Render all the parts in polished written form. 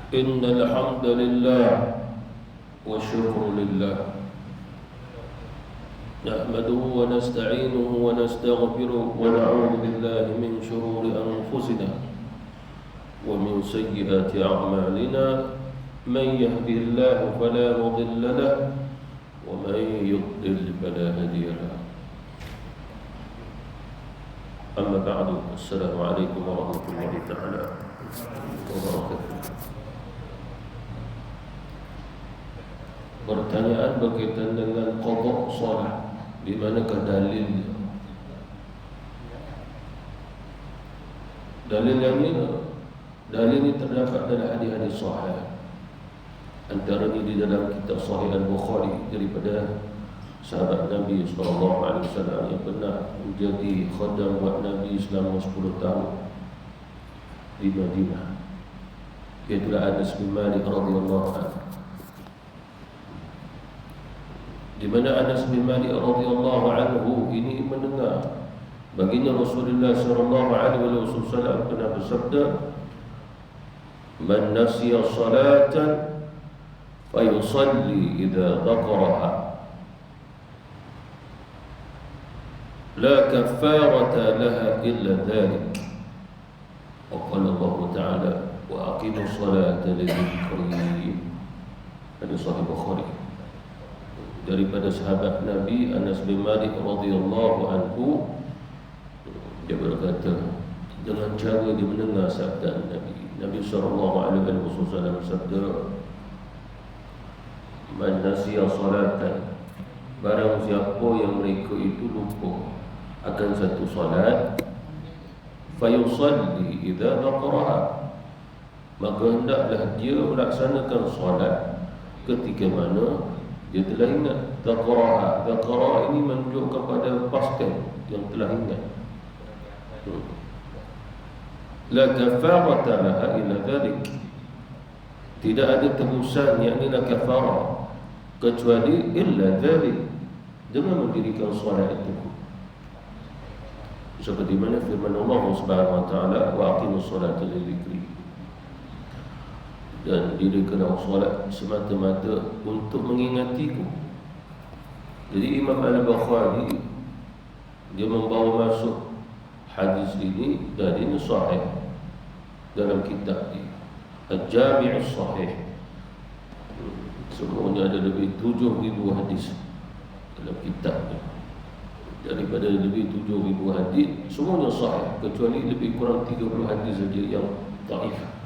إن الحمد لله والشكر لله نحمده ونستعينه ونستغفره ونعوذ بالله من شرور أنفسنا ومن سيئات أعمالنا من يهده الله فلا مضل له ومن يضلل فلا هادي له. أما بعد، السلام عليكم ورحمة الله تعالى وبركاته. Pertanyaan berkaitan dengan qada solat, di manakah dalilnya? Dalil ini terdapat dalam hadis-hadis sahih. Antaranya di dalam kitab Sahih Al-Bukhari daripada sahabat Nabi SAW yang pernah menjadi khadam buat Nabi selama 10 tahun di Madinah, iaitu Anas bin Malik radhiyallahu anhu. Di mana Anas bin Malik radhiyallahu anhu ini mendengar baginda Rasulullah sallallahu alaihi wasallam pernah bersabda, "Man nasiya salatan fayusalli idza dzakaraha la kaffarata laha illa dhalik." Wa qala Allah Ta'ala, "Wa aqimus salata li dzikri." Hadis Sahih Bukhari daripada sahabat Nabi Anas bin Malik radhiyallahu anhu. Dia berkata, dengan cara dia mendengar sabda Nabi sallallahu alaihi wasallam bersabda, "Man nasiya salatan," barang siapa yang mereka itu lupa akan satu salat, fayusalli idza dzakaraha, maka hendaklah dia melaksanakan salat ketika mana dia telah ingat. Dzakara ini menunjukkan pada past tense, yang telah ingat. La kafarata laha illa dhalik, tidak ada tebusan, yakni la kafara, kecuali illa dhalik, dengan mendirikan solat itu. Seperti mana firman Allah Subhanahu wa taala, "Wa aqimus salata li dzikri." Dan dirikanlah solat semata-mata untuk mengingatiku. Jadi Imam Al-Bukhari dia membawa masuk hadis ini dari sahih dalam kitab dia Al-Jami' As-Sahih. Semuanya ada lebih 7,000 hadis dalam kitab dia. Daripada lebih 7,000 hadis, semuanya sahih, kecuali lebih kurang 30 hadis saja yang dhaif.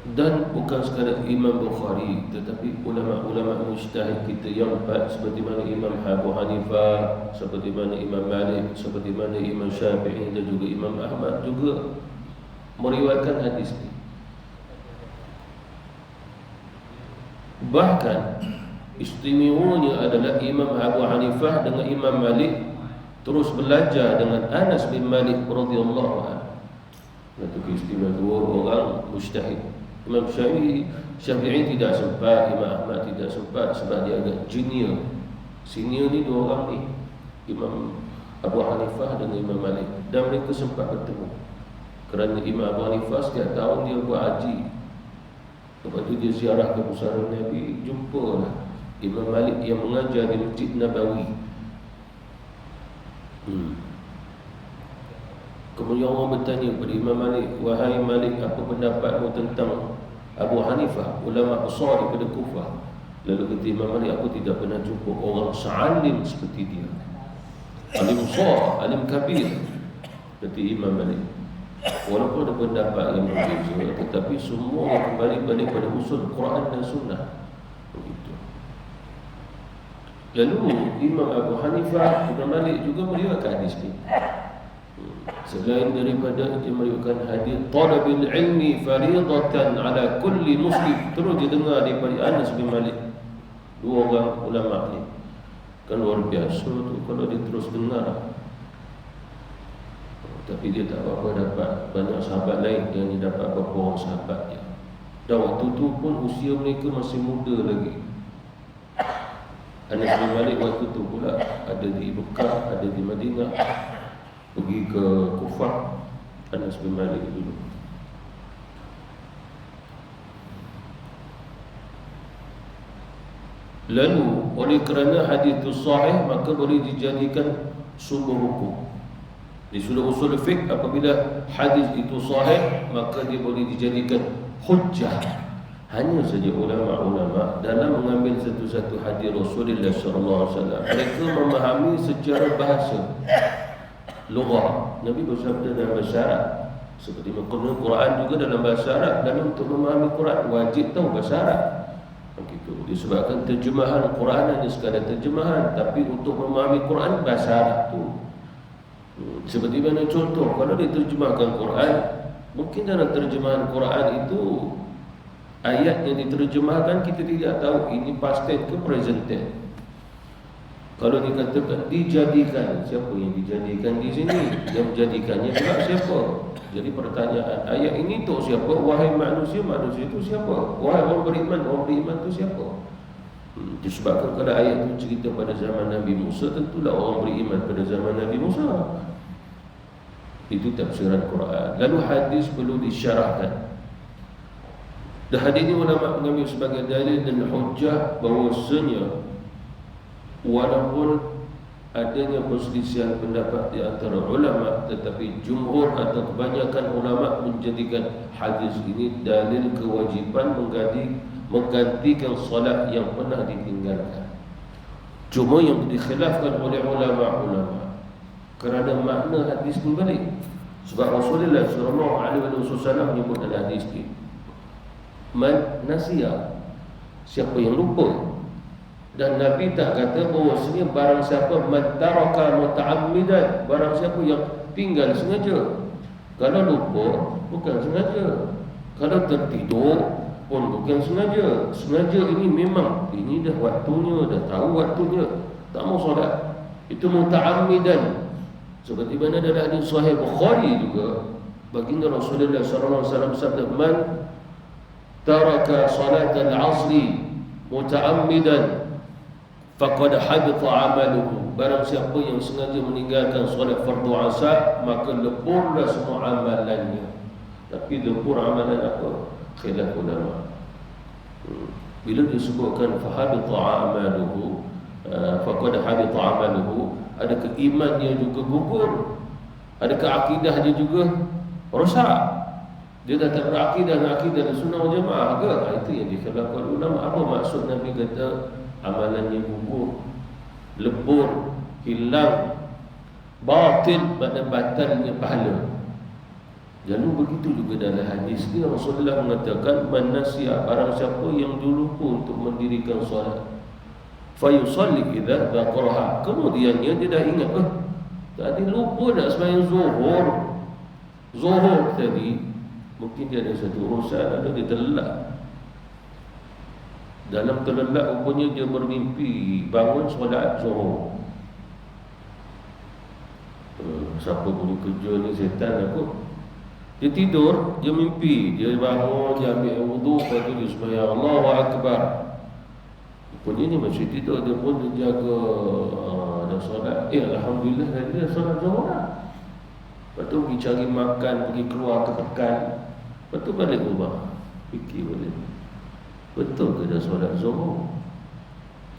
Dan bukan sekadar Imam Bukhari, tetapi ulama-ulama mujtahid kita yang empat, seperti mana Imam Abu Hanifah, seperti mana Imam Malik, seperti mana Imam Syafi'i dan juga Imam Ahmad juga meriwayatkan hadis ini. Bahkan istimewanya adalah Imam Abu Hanifah dengan Imam Malik terus belajar dengan Anas bin Malik radhiyallahu anhu. Itu keistimewaan dua orang mujtahid. Imam Syafi'i tidak sempat, Imam Ahmad tidak sempat sebab dia agak junior. Senior ni dua orang ni, Imam Abu Hanifah dan Imam Malik, dan mereka sempat bertemu. Kerana Imam Abu Hanifah setiap tahun dia buat haji, lepas tu dia ziarah ke pusara Nabi, jumpalah Imam Malik yang mengajar di Masjid Nabawi. Kemudian orang bertanya kepada Imam Malik, "Wahai Malik, apa pendapatmu tentang Abu Hanifah, ulama besar daripada Kufah?" Lalu kata Imam Malik, "Aku tidak pernah jumpa orang sealim seperti dia. Alim besar, alim kabir." Kata Imam Malik, walaupun ada pendapat yang berbeza, tetapi semua kembali pada usul Quran dan Sunnah. Begitu. Lalu Imam Abu Hanifah, Imam Malik juga meriwayatkan hadis ini. Selain daripada dia meriwayatkan hadis talabil ilmi fariidatan ala kulli muslim, terus dia dengar daripada Anas bin Malik. Dua orang ulama ni kan luar biasa tu kalau dia terus dengar. Tapi dia tak apa dapat banyak sahabat lain, yang dia dapat beberapa orang sahabat dia. Dan waktu tu pun usia mereka masih muda lagi. Anas bin Malik waktu tu pula ada di Mekah, ada di Madinah. pergi ke Kufah, Anas bin Malik dulu. Lalu oleh kerana hadis itu sahih, maka boleh dijadikan sumber hukum. Di sudut usul fiqh, apabila hadis itu sahih, maka dia boleh dijadikan hujjah. Hanya saja ulama-ulama dalam mengambil satu-satu hadis Rasulullah SAW, mereka memahami secara bahasa, lughah. Nabi bersabda dalam bahasa Arab, seperti mengenal Quran juga dalam bahasa Arab, dan untuk memahami Quran wajib tahu bahasa Arab. Begitu. Disebabkan terjemahan Quran hanya sekadar terjemahan, tapi untuk memahami Quran bahasa Arab tu. Seperti mana contoh, kalau diterjemahkan Quran, mungkin dalam terjemahan Quran itu ayat yang diterjemahkan kita tidak tahu ini past tense ke present tense. Kalau dikatakan dijadikan, siapa yang dijadikan di sini? Yang menjadikannya juga siapa? Jadi pertanyaan, ayat ini untuk siapa? Wahai manusia, manusia itu siapa? Wahai orang beriman itu siapa? Disebabkan kalau ayat itu cerita pada zaman Nabi Musa, tentulah orang beriman pada zaman Nabi Musa. Itu tafsiran Quran. Lalu hadis perlu disyarahkan. Dan hadis ini ulama mengambil sebagai dalil dan hujjah bahawasanya walaupun adanya perselisihan pendapat di antara ulama, tetapi jumhur atau kebanyakan ulama menjadikan hadis ini dalil kewajiban menggantikan solat yang pernah ditinggalkan. Cuma yang dikhilafkan oleh ulama-ulama kerana makna hadis kembali. Sebab Rasulullah SAW menyebut dalam hadis ini, man nasiya, siapa yang lupa. Dan Nabi tak kata bahawasanya barang siapa man taraka muta'ammidan, barang siapa yang tinggal sengaja. Kalau lupa bukan sengaja, kalau tertidur pun bukan sengaja. Sengaja ini memang ini dah waktunya, dah tahu waktunya, tak mau solat, itu muta'ammidan. Seperti mana dalam hadis sahih Bukhari juga, baginda Rasulullah SAW sabda, man taraka salat al-'asri muta'ammidan faqad habita 'amaluhu, barang siapa yang sengaja meninggalkan solat fardu asar, maka leburlah semua amalannya. Tapi lebur amalan apa? Khilaf ulama. Bila disebutkan fahabita 'amaluhu, faqad habita 'amaluhu, adakah imannya juga gugur? Adakah akidahnya juga rosak? Dia dah tak berakidah sunnah wal jamaah ke? Itu yang dikhilafkan ulama. Apa maksud Nabi kata amalannya gugur, lebur, hilang, batil, makna batalnya pahala. Lalu begitu juga dalam hadis ni Rasulullah mengatakan, man nasiya, barang siapa yang dulu pun untuk mendirikan solat, fayusalli idza dzakaraha, kemudiannya dia dah ingat, tadi lupa nak sembahyang zuhur tadi, mungkin dia ada satu urusan, ada dia terlelap. Dalam terlelap rupanya dia bermimpi bangun solat zuhur. Siapa boleh kerja ni, setan aku. Dia tidur, dia mimpi, dia bangun, dia ambil wudu, lepas tu dia sembahyang Allahu Akbar. Rupanya ni masih tidur, dia pun dia jaga dah solat. Alhamdulillah dia dah solat zuhur lah. Lepas tu pergi cari makan, pergi keluar ke pekan. Lepas tu balik rumah, fikir balik, betul ke dah solat zuhur?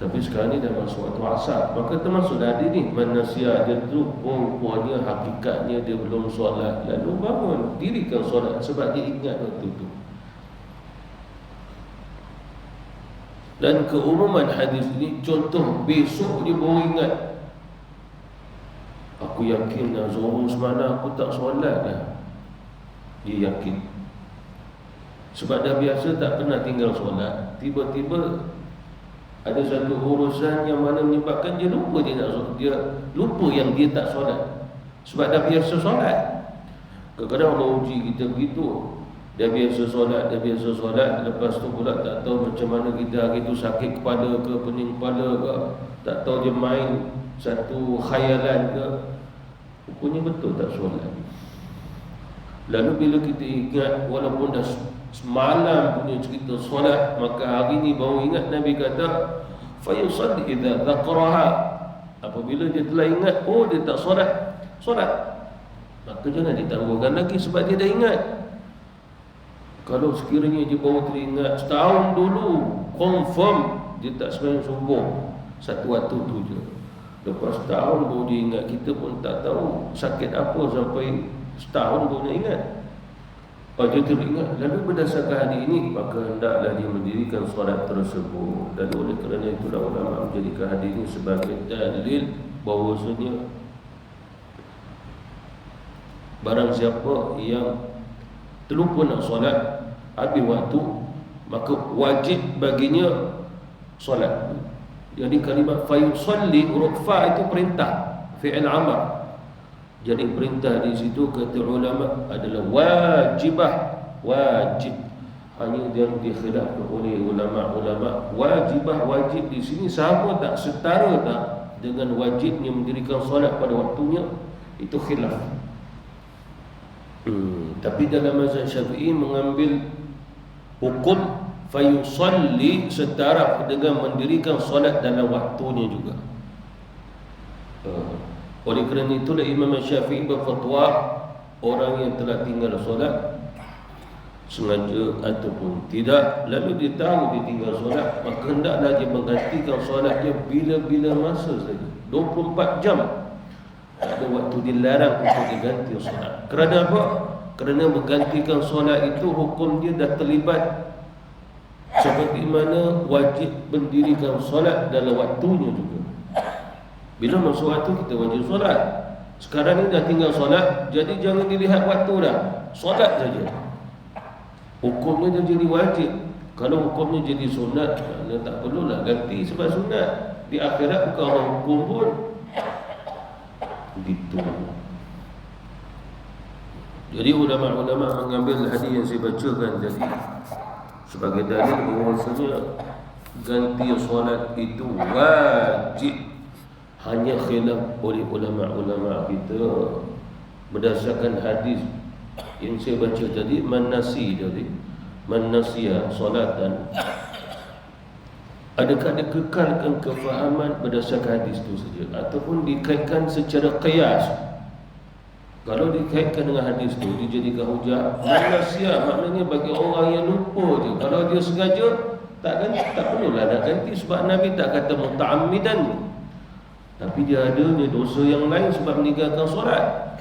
Tapi sekarang ni dah masuk waktu asar. Maka termasuk hadis ni, man nasiya, dia tu rupanya hakikatnya dia belum solat, lalu bangun dirikan solat sebab dia ingat waktu tu. Dan keumuman hadis ini, contoh besok dia baru ingat, aku yakin dah zuhur semalam aku tak solat dah. Dia yakin sebab dah biasa tak pernah tinggal solat. Tiba-tiba ada satu urusan yang mana menyebabkan dia lupa, dia lupa yang dia tak solat. Sebab dah biasa solat. Kadang-kadang Allah uji kita begitu. Dah biasa solat, lepas tu pula tak tahu macam mana kita hari tu sakit kepala ke, pening kepala ke, tak tahu dia main satu khayalan ke, rupanya betul tak solat. Lalu bila kita ingat, walaupun dah semalam punya cerita solat, maka hari ni baru ingat, Nabi kata fayusalli idza dzakaraha, apabila dia telah ingat, dia tak solat, maka jangan ditangguhkan lagi sebab dia dah ingat. Kalau sekiranya dia baru teringat setahun dulu, confirm dia tak sembahyang subuh satu waktu tu je. Lepas setahun baru dia ingat, kita pun tak tahu sakit apa sampai setahun baru dia ingat. Kalau dia teringat, lalu berdasarkan hadis ini, maka hendaklah dia mendirikan solat tersebut. Dan oleh kerana itulah ulama menjadikan hadis ini sebagai dalil bahawasanya barang siapa yang terlupa nak solat habis waktu, maka wajib baginya solat. Jadi kalimat fayusalli, huruf fa itu perintah, fi'il amr. Jadi perintah di situ kata ulama adalah wajibah, wajib. Hanya yang dikhilafkan oleh ulama-ulama, wajibah, wajib di sini sama tak, setara tak dengan wajibnya mendirikan solat pada waktunya, itu khilaf. Tapi dalam mazhab Syafi'i mengambil hukum fayusalli setara dengan mendirikan solat dalam waktunya juga. Oleh kerana itulah Imam Syafi'i berfatwa orang yang telah tinggal solat sengaja ataupun tidak, lalu dia tahu dia tinggal solat, maka hendaklah dia menggantikan solat dia bila-bila masa saja, 24 jam. Tak ada waktu dilarang untuk diganti solat. Kerana apa? Kerana menggantikan solat itu hukum dia dah terlibat, seperti mana wajib mendirikan solat dalam waktunya juga. Bila masuk waktu kita wajib solat. Sekarang ni dah tinggal solat, jadi jangan dilihat waktu dah, solat saja. Hukumnya dah jadi wajib. Kalau hukumnya jadi sunat, mana tak perlulah ganti sebab sunat. Di akhirat bukan orang hukum pun. Begitu. Jadi ulama-ulama mengambil hadis yang saya bacakan tadi sebagai dalil bahawasanya ganti solat itu wajib. Hanya khilaf oleh ulama-ulama kita berdasarkan hadis yang saya baca tadi, man nasiya salatan. Adakah dikekalkan kefahaman berdasarkan hadis itu saja ataupun dikaitkan secara qiyas? Kalau dikaitkan dengan hadis itu dijadikan hujah, man nasiya maknanya bagi orang yang lupa je. Kalau dia sengaja tak perlulah nak ganti sebab Nabi tak kata muta'ammidan. Tapi dia adanya dosa yang lain sebab meninggalkan solat.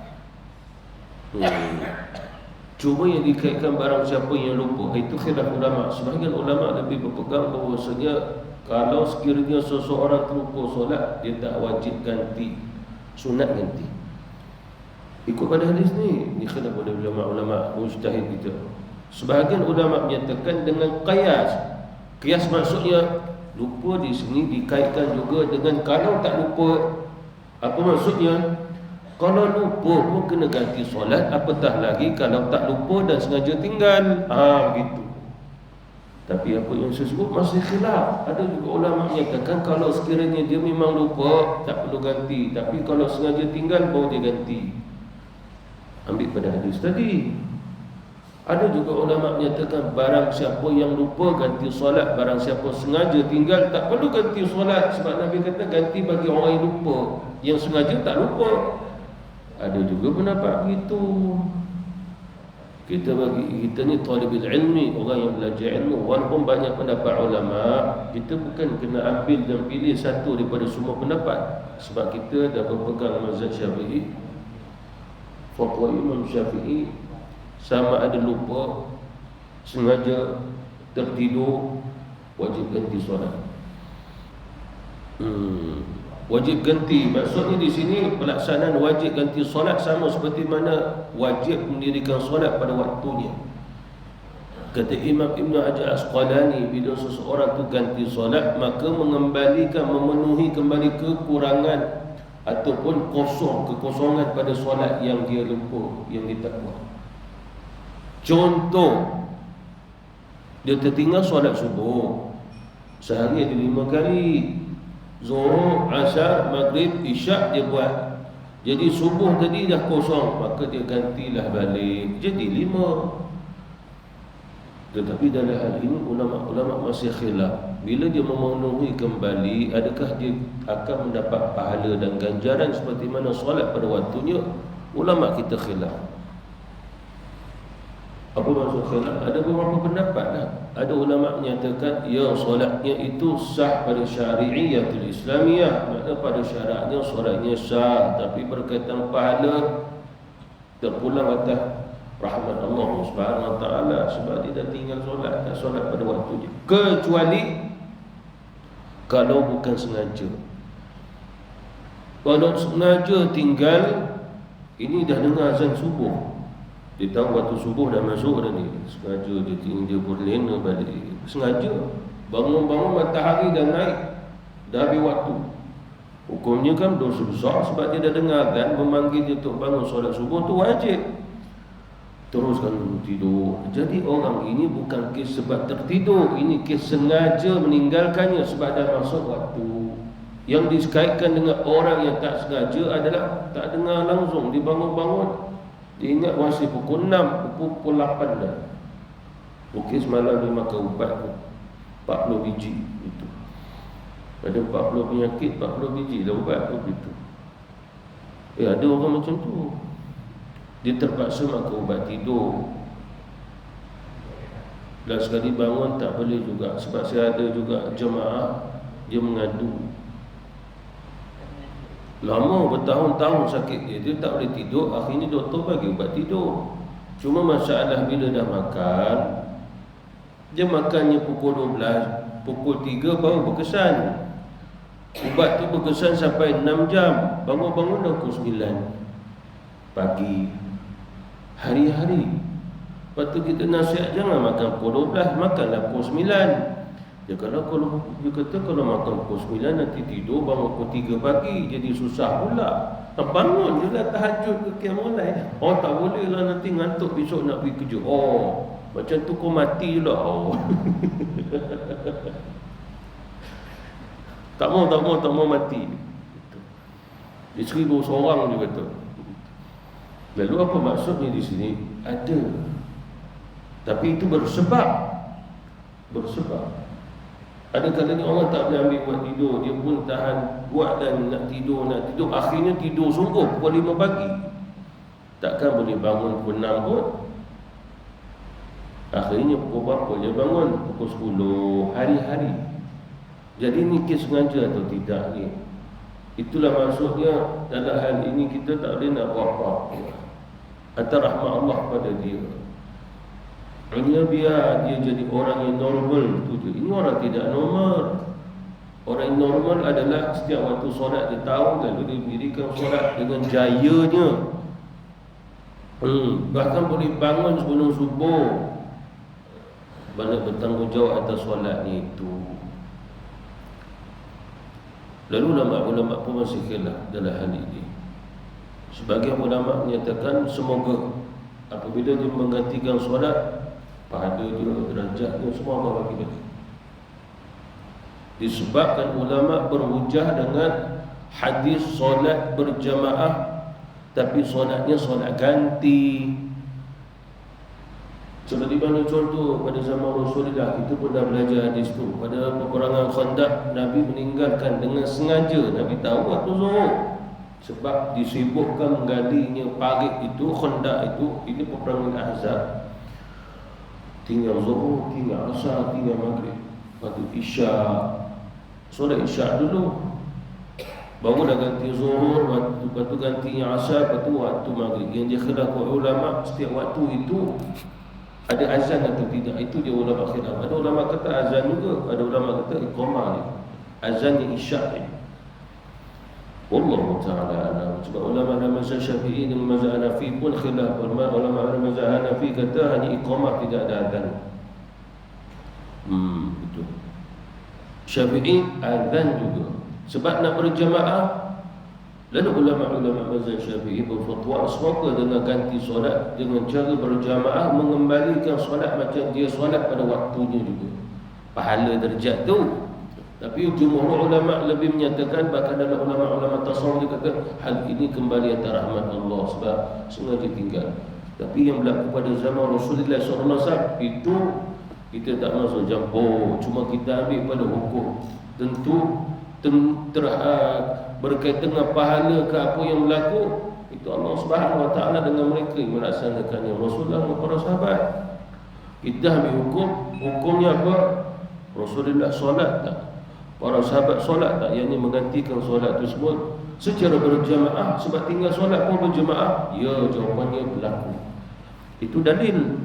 Cuma yang dikaitkan barang siapa yang lupa, itu khilaf ulama. Sebahagian ulama lebih berpegang bahawasanya kalau sekiranya seseorang terlupa solat, dia tak wajib ganti, sunat ganti. Ikut pada hadis ni, ini khilaf oleh ulama-ulama mujtahid kita. Sebahagian ulama menyatakan dengan qiyas. Qiyas maksudnya lupa di sini dikaitkan juga dengan kalau tak lupa. Apa maksudnya? Kalau lupa pun kena ganti solat, apatah lagi kalau tak lupa dan sengaja tinggal. Begitu. Tapi apa yang saya sebut masih khilaf. Ada juga ulama menyatakan kalau sekiranya dia memang lupa, tak perlu ganti. Tapi kalau sengaja tinggal, baru dia ganti. Ambil pada hadis tadi. Ada juga ulama menyatakan barang siapa yang lupa ganti solat, barang siapa sengaja tinggal tak perlu ganti solat sebab Nabi kata ganti bagi orang yang lupa. Yang sengaja tak lupa. Ada juga pendapat begitu. Kita ni talibul ilmi, orang yang belajar ilmu. Walaupun banyak pendapat ulama, kita bukan kena ambil dan pilih satu daripada semua pendapat. Sebab kita dah berpegang mazhab Syafi'i. Fatwa Imam Syafi'i sama ada lupa, sengaja tertidur, wajib ganti solat. Wajib ganti, maksudnya di sini pelaksanaan wajib ganti solat sama seperti mana wajib mendirikan solat pada waktunya. Kata Imam Ibn Hajar Asqalani, bila seseorang tu ganti solat, maka mengembalikan, memenuhi kembali kekurangan ataupun kekosongan pada solat yang dia lupa, yang dia tak buat. Contoh, dia tertinggal solat subuh, sehari ada 5 kali, Zuhur, Asar, Maghrib, Isyak dia buat. Jadi subuh tadi dah kosong, maka dia gantilah balik, jadi 5. Tetapi dalam hal ini ulama masih khilaf. Bila dia memenuhi kembali, adakah dia akan mendapat pahala dan ganjaran seperti mana solat pada waktunya, Ulama kita khilaf. Apa maksud khilaf? Ada beberapa pendapat lah. Ada ulama menyatakan ya solatnya itu sah pada syari'iyatul Islamiyah, maknanya pada syaratnya solatnya sah, tapi berkaitan pahala terpulang atas rahmat Allah Subhanahu Wa Taala sebab dia dah tinggal solat, tak solat pada waktunya, kecuali kalau bukan sengaja. Kalau sengaja tinggal, ini dah dengar azan subuh, dia tahu waktu subuh dah masuk dah ni, sengaja dia tinggal, dia berlena balik, sengaja bangun-bangun matahari dah naik, dah habis waktu, hukumnya kan dosa besar sebab dia dah dengar azan memanggil dia untuk bangun solat subuh tu wajib. Teruskan tidur. Jadi orang ini bukan kes sebab tertidur, ini kes sengaja meninggalkannya sebab dah masuk waktu. Yang dikaitkan dengan orang yang tak sengaja adalah tak dengar langsung, dia bangun-bangun, dia ingat masih pukul 6, pukul 8 dah. Mungkin semalam dia makan ubat 40 biji itu. Ada 40 penyakit, 40 biji dah ubat tu begitu. Ada orang macam tu. Dia terpaksa makan ubat tidur, dan sekali bangun tak boleh juga. Sebab saya ada juga jemaah, dia mengadu lama bertahun-tahun sakit dia tak boleh tidur. Akhirnya doktor bagi ubat tidur. Cuma masalah bila dah makan, dia makannya pukul 12, pukul 3 baru berkesan. Ubat tu berkesan sampai 6 jam. Bangun-bangun dah pukul 9 pagi, hari-hari. Lepas tu kita nasihat jangan makan pukul 12, makanlah pukul 9. Dia kata kalau makan pukul 9 nanti tidur bangun pukul 3 pagi, jadi susah pula. Bangun je lah tahajud ke qiyamul lail. Oh tak boleh lah, nanti ngantuk besok nak pergi kerja. Oh macam tu kau mati je lah. Oh. tak mau mati. Dia 1,000 seorang dia kata. Lalu apa maksudnya di sini? Ada, tapi itu bersebab. Ada kalanya orang tak boleh ambil buat tidur, dia pun tahan buat dan nak tidur, akhirnya tidur sungguh pukul 5 pagi. Takkan boleh bangun pukul 6 pun. Akhirnya pukul berapa dia bangun? Pukul 10 hari-hari. Jadi ni kes sengaja atau tidak ni? Itulah maksudnya dalam hal ini kita tak boleh nak buat apa-apa atas rahmat Allah pada dia. Hanya biar dia jadi orang yang normal tu je. Ini orang tidak normal. Orang yang normal adalah setiap waktu solat dia tahu, lalu dia dirikan solat dengan jayanya. Bahkan boleh bangun sebelum subuh, banyak bertanggungjawab atas solat ni itu. Lalu ulama' pun masih khilaf dalam hal ini. Sebagian ulama' menyatakan semoga apabila dia menggantikan solat, pahala dia, derajatnya semua Allah bagi dia. Disebabkan ulama' berhujah dengan hadis solat berjamaah, tapi solatnya solat ganti. Seperti mana contoh pada zaman Rasulullah, kita pun dah belajar hadis tu. Pada peperangan Khandaq, Nabi meninggalkan dengan sengaja. Nabi tahu waktu zuhur, sebab disibukkan menggalinya parit itu, Khandaq itu. Ini peperangan Ahzab. Tinggal zuhur, tinggal asar, tinggal maghrib, lepas tu isya. Solat isya dulu, baru dah ganti zuhur, lepas tu gantinya asar, lepas tu waktu maghrib. Yang dia khilaf ulama, setiap waktu itu ada azan atau tidak, itu dia ulama khilaf. Ada ulama kata azan juga, ada ulama kata iqamah ni, azan yang isyak ni. Wallahu ta'ala alam. Sebab ulama dalam mazhab Syafi'i dan mazhab Hanafi pun khilaf. Ulama dalam mazhab Hanafi kata hanya iqamah, tidak ada azan. Betul. Syafi'i azan juga sebab nak berjamaah. Lalu ulama-ulama mazhab Syafi'i berfatwa semoga dengan ganti solat dengan cara berjamaah mengembalikan solat macam dia solat pada waktunya juga, pahala derajat tu. Tapi jumhur ulama lebih menyatakan, bahkan dalam ulama-ulama tasawuf dia kata hal ini kembali atas rahmat Allah sebab sengaja tinggal. Tapi yang berlaku pada zaman Rasulullah SAW itu kita tak masuk campur, cuma kita ambil pada hukum. Tentu berkaitan dengan pahala ke apa yang berlaku, Itu Allah Subhanahu Wa Taala dengan mereka yang melaksanakannya. Rasulullah dan para sahabat. Kita ambil hukumnya apa? Rasulullah solat tak? Para sahabat solat tak? Yang ini menggantikan solat tersebut secara berjamaah. Sebab tinggal solat pun berjamaah. Ya, jawapannya berlaku. Itu dalil.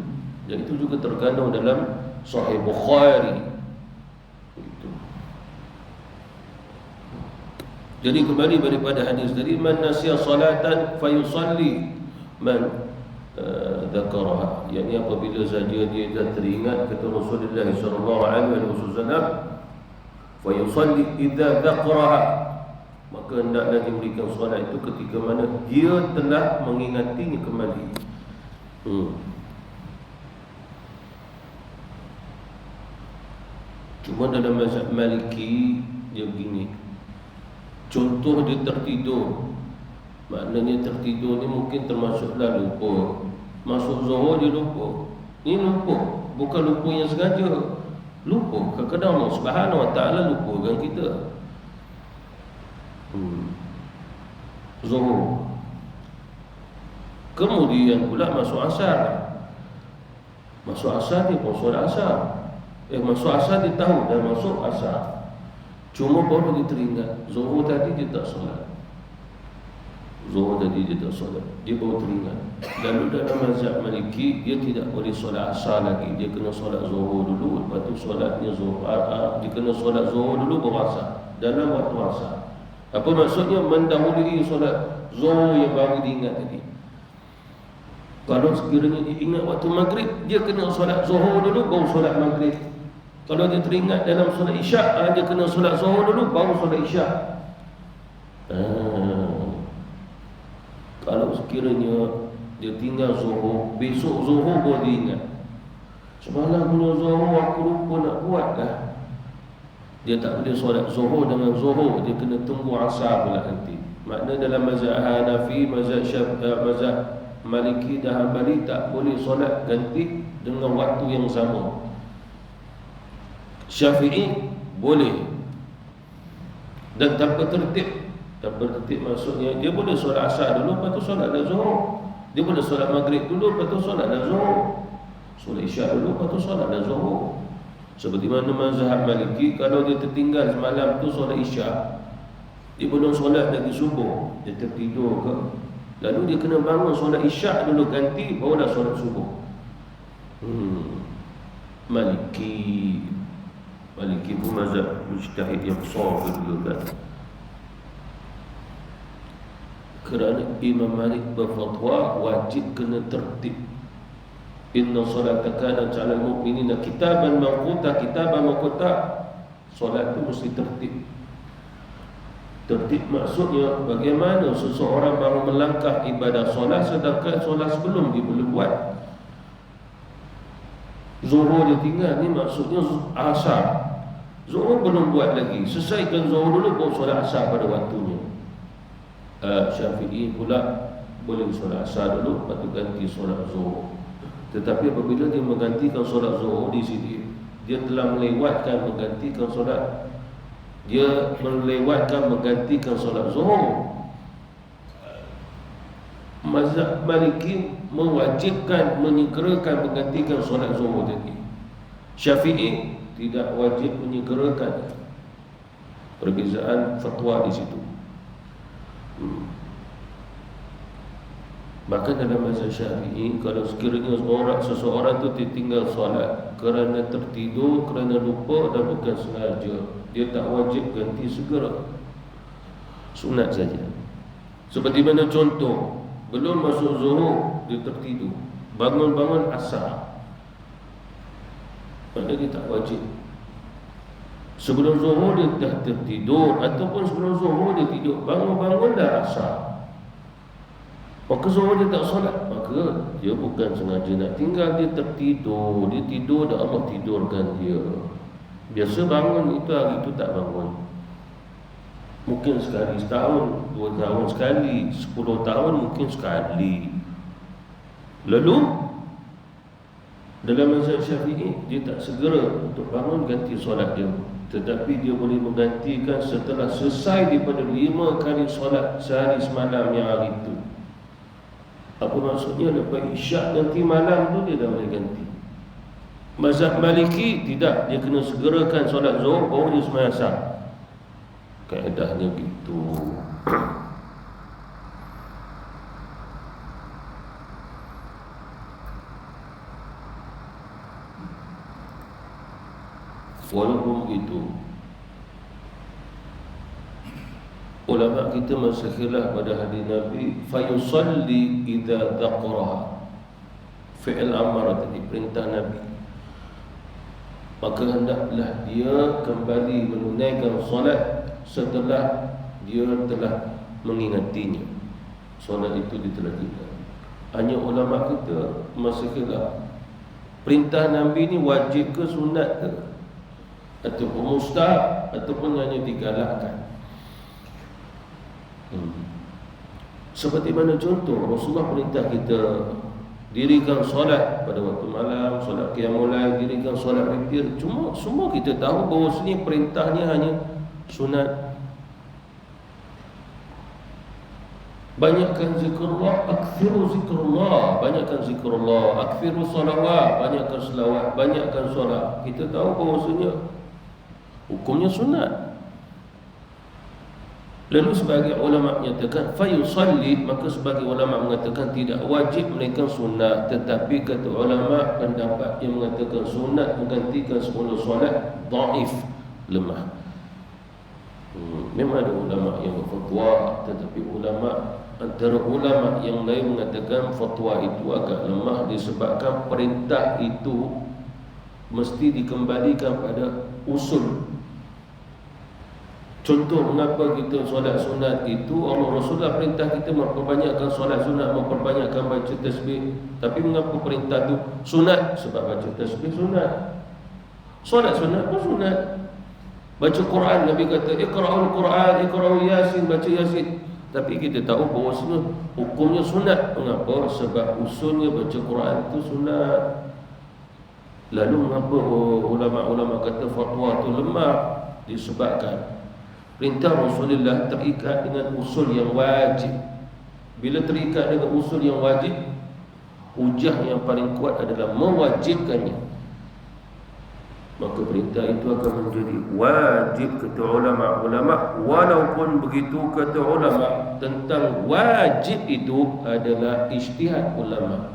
Dan itu juga terkandung dalam Sahih Bukhari. Itu. Jadi kembali daripada hadis tadi, man nasiya salatan fayusalli man dzakaraha. Yani apabila saja dia dah teringat, kata Rasulullah sallallahu alaihi wasallam, fayusalli idza dzakaraha, maka hendaklah diberikan solat itu ketika mana dia telah mengingatinya kembali. Cuma dalam mazhab Maliki dia begini. Contoh dia tertidur. Maknanya tertidur ni mungkin termasuklah lupa. Masuk zuhur dia lupa. Ni lupa, bukan lupa yang sengaja. Lupa. Kadang-kadang Allah Subhanahu Wa Taala lupakan kita. Zuhur. Kemudian pula masuk asar. Masuk asar dia pun solat asar. Masuk asar dia tahu dah masuk asar. Cuma baru dia teringat Zuhur tadi dia tak solat. Zuhur tadi dia tak solat. Dia baru teringat. Lalu dalam mazhab Maliki, dia tidak boleh solat asar lagi. Dia kena solat Zuhur dulu. Lepas tu solatnya Zuhur. Dia kena solat Zuhur dulu baru asar. Dalam waktu asar. Apa maksudnya? Mendahului solat Zuhur yang baru diingat tadi. Kalau sekiranya dia ingat waktu maghrib, dia kena solat Zuhur dulu baru solat maghrib. Kalau dia teringat dalam solat isyak, dia kena solat zuhur dulu baru solat isyak. Kalau sekiranya dia tinggal zuhur, besok zuhur baru dia ingat, semalam punya zuhur aku lupa nak buat dah. Dia tak boleh solat zuhur dengan zuhur, dia kena tunggu asar pula nanti. Makna dalam mazhab Hanafi, mazhab Syafi'i, mazhab Maliki dan Hanbali tak boleh solat ganti dengan waktu yang sama. Syafi'i boleh. Dan tanpa tertib. Tanpa tertib maksudnya dia boleh solat asar dulu, lepas tu solat zuhur. Dia boleh solat maghrib dulu, lepas tu solat zuhur. Solat isyak dulu, lepas tu solat zuhur. Seperti mana mazhab Maliki, kalau dia tertinggal semalam tu solat isyak, dia belum solat lagi subuh, dia tertidur ke, lalu dia kena bangun solat isyak dulu ganti, barulah solat subuh. Maliki pun mazhab mujtahid yang besar juga kan. Kerana Imam Malik berfatwa wajib kena tertib. Inna salata kanat 'alal mu'minina kitaban mawquta. Solat itu mesti tertib. Tertib maksudnya bagaimana seseorang baru melangkah ibadah solat, sedangkan solat sebelum dia boleh buat. Zuhur dia tinggal, ni maksudnya asar. Zuhur belum buat lagi, selesaikan zuhur dulu baru solat asar pada waktunya. Syafi'i pula boleh solat asar dulu, lepas tu ganti solat zuhur. Tetapi apabila dia menggantikan solat zuhur di sini, dia telah melewatkan menggantikan solat. Dia melewatkan menggantikan solat zuhur. Mazhab Maliki mewajibkan menyegerakan menggantikan solat zuhur tadi. Syafi'i tidak wajib menyegerakan. Perbezaan fatwa di situ. Maka dalam mazhab Syafi'i, kalau sekiranya seseorang tu tertinggal solat kerana tertidur, kerana lupa dan bukan sengaja, dia tak wajib ganti segera. Sunat saja. Seperti mana contoh, belum masuk zuhur dia tertidur, bangun-bangun asar, maka dia tak wajib. Sebelum zuhur dia dah tertidur, ataupun sebelum zuhur dia tidur, bangun-bangun dah asar, maka zuhur dia tak solat, maka dia bukan sengaja nak tinggal, dia tertidur. Dia tidur dan Allah tidurkan dia. Biasa bangun itu, hari itu tak bangun. Mungkin sekali setahun, 2 tahun sekali, 10 tahun mungkin sekali. Lalu dalam mazhab Syafi'i, dia tak segera untuk bangun ganti solat dia, tetapi dia boleh menggantikan setelah selesai daripada 5 kali solat sehari semalam yang hari itu. Apa maksudnya? Lepas isyak nanti malam tu dia dah boleh ganti. Mazhab Maliki tidak, dia kena segerakan solat zuhur baru dia sembahyang asar. Kaedahnya gitu. Walaupun begitu, ulama kita masih khilaf pada hadis Nabi, fayusalli idza dzaqaraha. Fi'il amar tadi, perintah Nabi. Maka hendaklah dia kembali menunaikan solat setelah dia telah mengingatinya. Solat itu dia telah tinggal. Hanya ulama kita masih khilaf, perintah Nabi ni wajib ke sunat ke, ataupun mustahab, ataupun hanya digalakkan. Seperti mana contoh Rasulullah perintah kita dirikan solat pada waktu malam, solat qiyamul lail, dirikan solat witir. Cuma semua kita tahu bahawa sini perintahnya hanya sunat. Banyakkan zikrullah, akthiru zikrullah, banyakkan zikrullah, akthiru salawat, banyakkan selawat, banyakkan solat. Kita tahu bahawasanya hukumnya sunat. Lalu sebagai ulama menyatakan fayusalli, maka sebagai ulama mengatakan tidak wajib melainkan sunat. Tetapi kata ulama, pendapat yang mengatakan sunat menggantikan semula solat dhaif, lemah. Memang ada ulama yang berfatwa, tetapi antara ulama yang lain mengatakan fatwa itu agak lemah disebabkan perintah itu mesti dikembalikan pada usul. Contoh mengapa kita solat sunat itu, Allah Rasulullah perintah kita memperbanyakkan solat sunat, memperbanyakkan baca tasbih. Tapi mengapa perintah itu sunat? Sebab baca tasbih sunat, solat sunat pun sunat. Baca Quran, Nabi kata iqra'ul Quran, iqra'u Yasin, baca Yasin. Tapi kita tahu bahawasanya hukumnya sunat. Mengapa? Sebab usulnya baca Quran itu sunat. Lalu mengapa ulama-ulama kata fatwa itu lemah? Disebabkan perintah Rasulullah terikat dengan usul yang wajib. Bila terikat dengan usul yang wajib, hujah yang paling kuat adalah mewajibkannya. Maka perintah itu akan menjadi wajib kata ulama-ulama. Walaupun begitu kata ulama, tentang wajib itu adalah ijtihad ulama.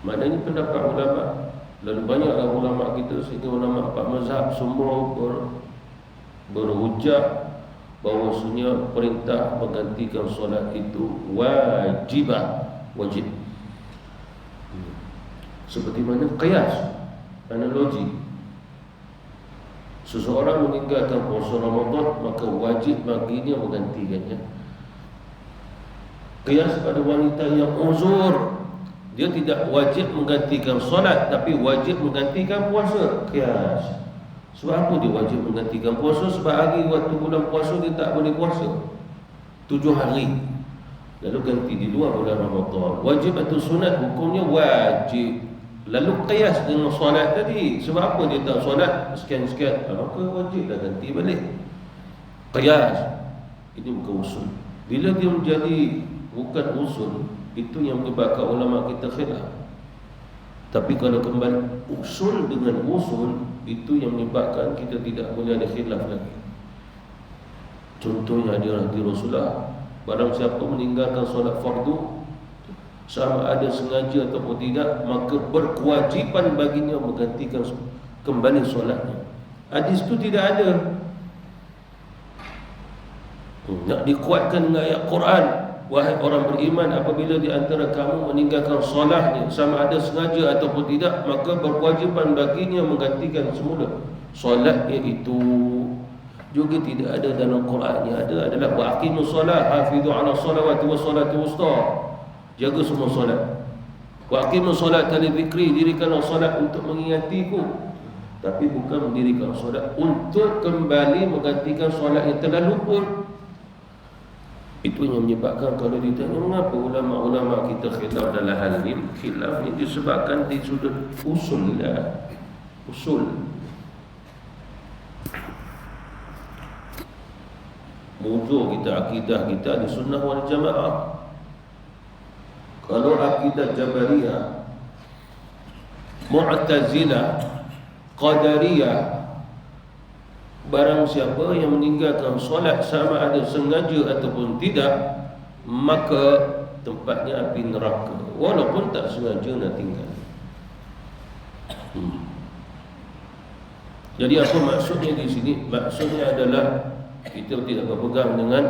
Maknanya pendapat ulama. Lalu banyaklah ulama kita, sehingga ulama empat mazhab semua berhujah bahawasanya perintah menggantikan solat itu wajibah, wajib. Seperti mana qiyas, analogi. Seseorang meninggalkan puasa Ramadan, maka wajib baginya menggantikannya. Qiyas pada wanita yang uzur, dia tidak wajib menggantikan solat, tapi wajib menggantikan puasa. Qiyas. Sebab apa dia wajib menggantikan puasa? Sebab hari waktu bulan puasa dia tak boleh puasa 7 hari, lalu ganti di luar bulan Ramadan. Wajib atau sunat hukumnya wajib. Lalu qiyas dengan solat tadi, sebab apa dia tak solat sekian-sekian, maka wajib dah ganti balik. Qiyas. Ini bukan usul. Bila dia menjadi bukan usul, itu yang menyebabkan ulama kita khilaf. Tapi kalau kembali usul dengan usul, itu yang menyebabkan kita tidak boleh ada khilaf lagi. Contohnya di Rasulullah, barang siapa meninggalkan solat fardu, sama ada sengaja ataupun tidak, maka berkewajiban baginya menggantikan kembali solatnya. Hadis itu tidak ada. Nak dikuatkan dengan ayat Quran, wahai orang beriman, apabila di antara kamu meninggalkan solatnya, sama ada sengaja ataupun tidak, maka berkewajiban baginya menggantikan semula solatnya itu. Juga tidak ada dalam Quran. Yang ada adalah waqimus solat, hafizu ala salawati was salati wusta. Jaga semua solat. Waqimus solat li dzikri, dirikanlah solat untuk mengingatiku. Tapi bukan mendirikan solat untuk kembali menggantikan solat yang telah luput. Itu yang menyebabkan kalau ditanya mengapa ulama-ulama kita khilaf dalam hal ini, khilaf ini disebabkan di sudut usul lah. Usul. mujur kita, akidah kita di sunnah wal jamaah. Kalau akidah Jabariyah, Mu'tazilah, Qadariyah, barang siapa yang meninggalkan solat sama ada sengaja ataupun tidak, maka tempatnya api neraka, walaupun tak sengaja nak tinggal. Jadi apa maksudnya di sini? Maksudnya adalah kita tidak berpegang dengan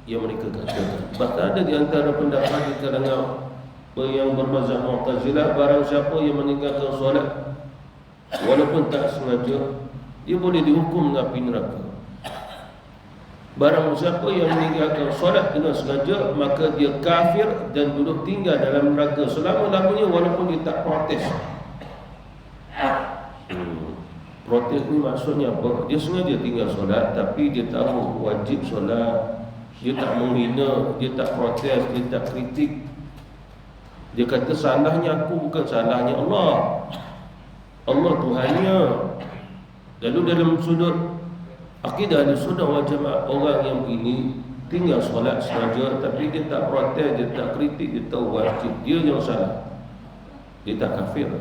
yang mereka katakan. Bahkan ada di antara pendapat di kalangan yang bermazhab Mu'tazilah, barang siapa yang meninggalkan solat walaupun tak sengaja, dia boleh dihukum dengan api neraka. Barang siapa yang meninggalkan solat dengan sengaja, maka dia kafir dan duduk tinggal dalam neraka selama-lamanya walaupun dia tak protes. Protes ni maksudnya apa? Dia sengaja tinggal solat tapi dia tahu wajib solat. Dia tak menghina, dia tak protes, dia tak kritik. Dia kata salahnya aku, bukan salahnya Allah. Allah Tuhannya. Lalu dalam sudut akidah Ahlussunnah wal Jamaah, orang yang begini tinggal solat sengaja tapi dia tak protes, dia tak kritik, dia tahu wajib, dia yang salah. Dia tak kafir,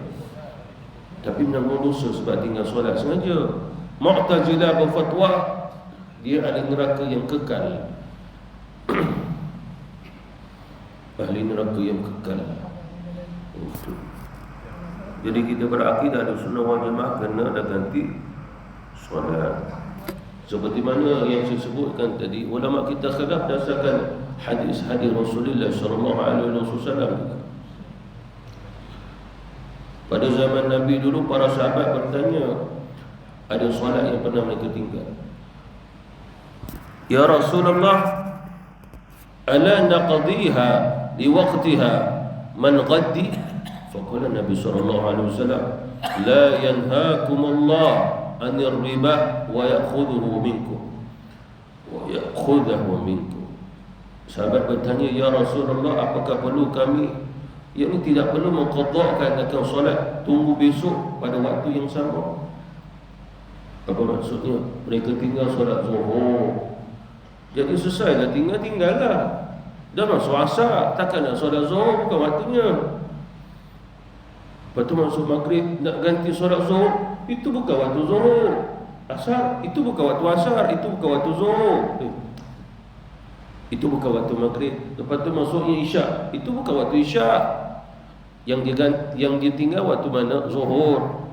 tapi menanggung dosa sebab tinggal solat sengaja. Mu'tazilah berfatwa dia ada neraka yang kekal. Ahli neraka yang kekal. Jadi kita berakidah Ahlussunnah wal Jamaah kena ada ganti solat. Seperti mana yang saya sebutkan tadi, ulama kita khilaf berdasarkan hadis-hadis Rasulullah sallallahu alaihi wasallam. Pada zaman Nabi dulu, para sahabat bertanya, ada solat yang pernah mereka tinggal. Ya Rasulullah, ala naqdiha li waqtiha man ghaddi? Faqala Nabi sallallahu alaihi wasallam, la yanhaakum Allah anir riba wa ya'khudhuhu minkum wa ya'khudhuhu minkum. Sahabat bertanya, ya Rasulullah, apakah perlu kami, yakni tidak perlu mengqadhakan akan solat, tunggu besok pada waktu yang sama? Apa maksudnya? Mereka tinggal solat zuhur, jadi selesai dah, tinggallah. Dah masuk asar, takkan nak solat zuhur, bukan waktunya. Lepas tu masuk maghrib, nak ganti solat zuhur, itu bukan waktu zuhur. Asar, itu bukan waktu asar, itu bukan waktu zuhur. Itu bukan waktu maghrib. Lepas tu masuknya isyak, itu bukan waktu isyak. Yang dia tinggal waktu mana? Zuhur.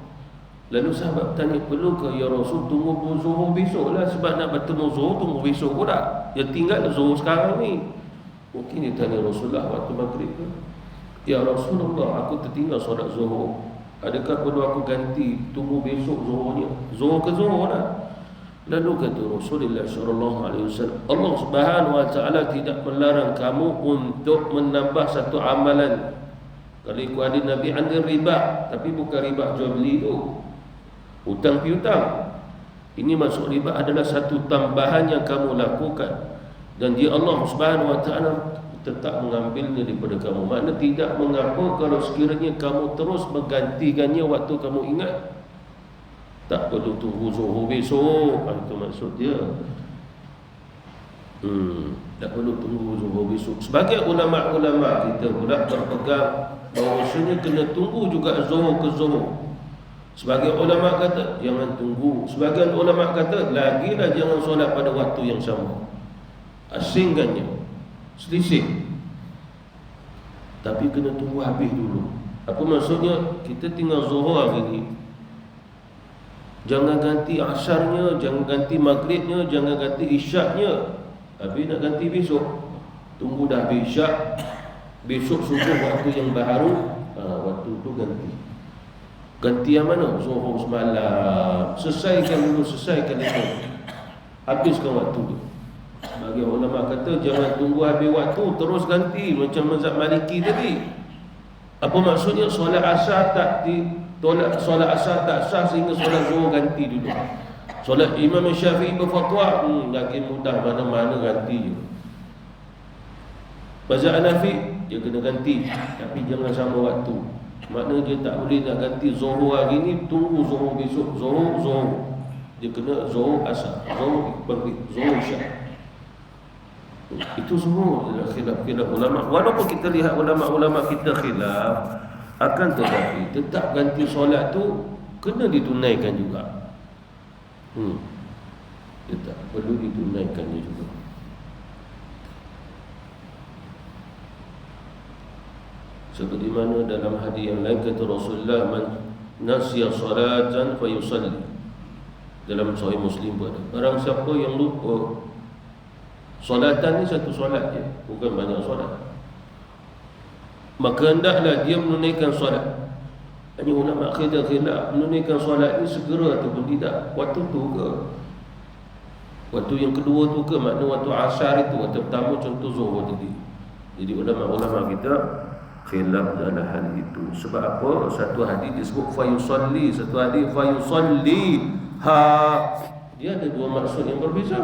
Lalu sahabat tanya, perlu ke ya Rasul tunggu zuhur besok lah, sebab nak bertemu zuhur tunggu besok pula. Dia tinggal zuhur sekarang ni. Mungkin dia tanya Rasulullah waktu maghrib ke? Ya Rasulullah, aku tertinggal solat zuhur, adakah perlu aku ganti, tunggu besok zuhurnya? Zuhur ke zuhur lah. Lalu kata Rasulullah sallallahu alaihi wasallam, Allah Subhanahu wa taala tidak melarang kamu untuk menambah satu amalan. Kalau ikut hadis Nabi, andir riba, tapi bukan riba jual beli tu, hutang piutang. Ini masuk riba adalah satu tambahan yang kamu lakukan, dan dia Allah Subhanahu wa taala tetap mengambilnya daripada kamu. Makna tidak mengapa kalau sekiranya kamu terus menggantikannya waktu kamu ingat. Tak perlu tunggu zuhur besok, itu maksud dia. Tak perlu tunggu zuhur besok. Sebagai ulama-ulama kita pula berpegang bahawasanya kena tunggu juga zuhur ke zuhur. Sebagai ulama kata jangan tunggu. Sebagian ulama kata lagilah jangan solat pada waktu yang sama. Asingkannya, selisih. Tapi kena tunggu habis dulu. Apa maksudnya? Kita tinggal zuhur hari ni, jangan ganti asarnya, jangan ganti maghribnya, jangan ganti isyaknya. Habis nak ganti besok, tunggu dah habis isyak, besok subuh waktu yang baru, waktu tu ganti. Ganti yang mana? Zuhur semalam. Selesaikan dulu, selesaikan itu, habiskan waktu tu. Bagi ulama kata jangan tunggu habis waktu terus ganti macam mazhab Maliki tadi. Apa maksudnya? Solat asar tak ditolak, solat asar tak sah sehingga solat zuhur ganti dulu. Solat Imam Syafi'i berfatwa lagi mudah, mana-mana ganti je. Mazhab Hanafi dia kena ganti tapi jangan sama waktu. Maknanya dia tak boleh nak ganti zuhur hari ni tunggu zuhur besok, zuhur. Dia kena zuhur asar, zuhur maghrib, zuhur isyak. Itu semua khilaf-khilaf ulama. Walaupun kita lihat ulama-ulama kita khilaf, akan tetapi tetap ganti solat tu kena ditunaikan juga. Tetap perlu ditunaikannya juga. Seperti mana dalam hadis yang lain kata Rasulullah, man nasiya salatan fayusalli. Dalam Sahih Muslim pun ada. Barang siapa yang lupa, solatan ni satu solat je, bukan banyak solat, maka hendaklah dia menunaikan solat. Hanya ulama khilaf menunaikan solat ni segera ataupun tidak. Waktu tu ke? Waktu yang kedua tu ke? Makna waktu asar itu, waktu pertama contoh zuhur tadi. Jadi ulama-ulama kita khilaf dalam hal itu. Sebab apa? Satu hadis disebut fayusalli, satu hadis fayusalli. Dia ada dua maksud yang berbeza.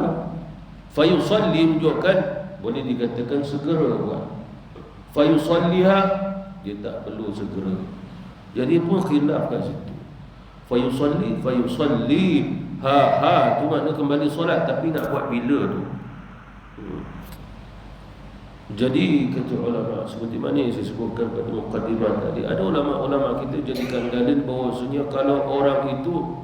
Fayusalli menunjukkan boleh dikatakan segera buat. Fayusalliha, dia tak perlu segera. Jadi pun khilaf kat situ. Fayusalli tu makna kembali solat, tapi nak buat bila tu. Jadi kata ulama, seperti mana yang saya sebutkan pada mukadimah tadi, ada ulama-ulama kita jadikan dalil bahawasanya kalau orang itu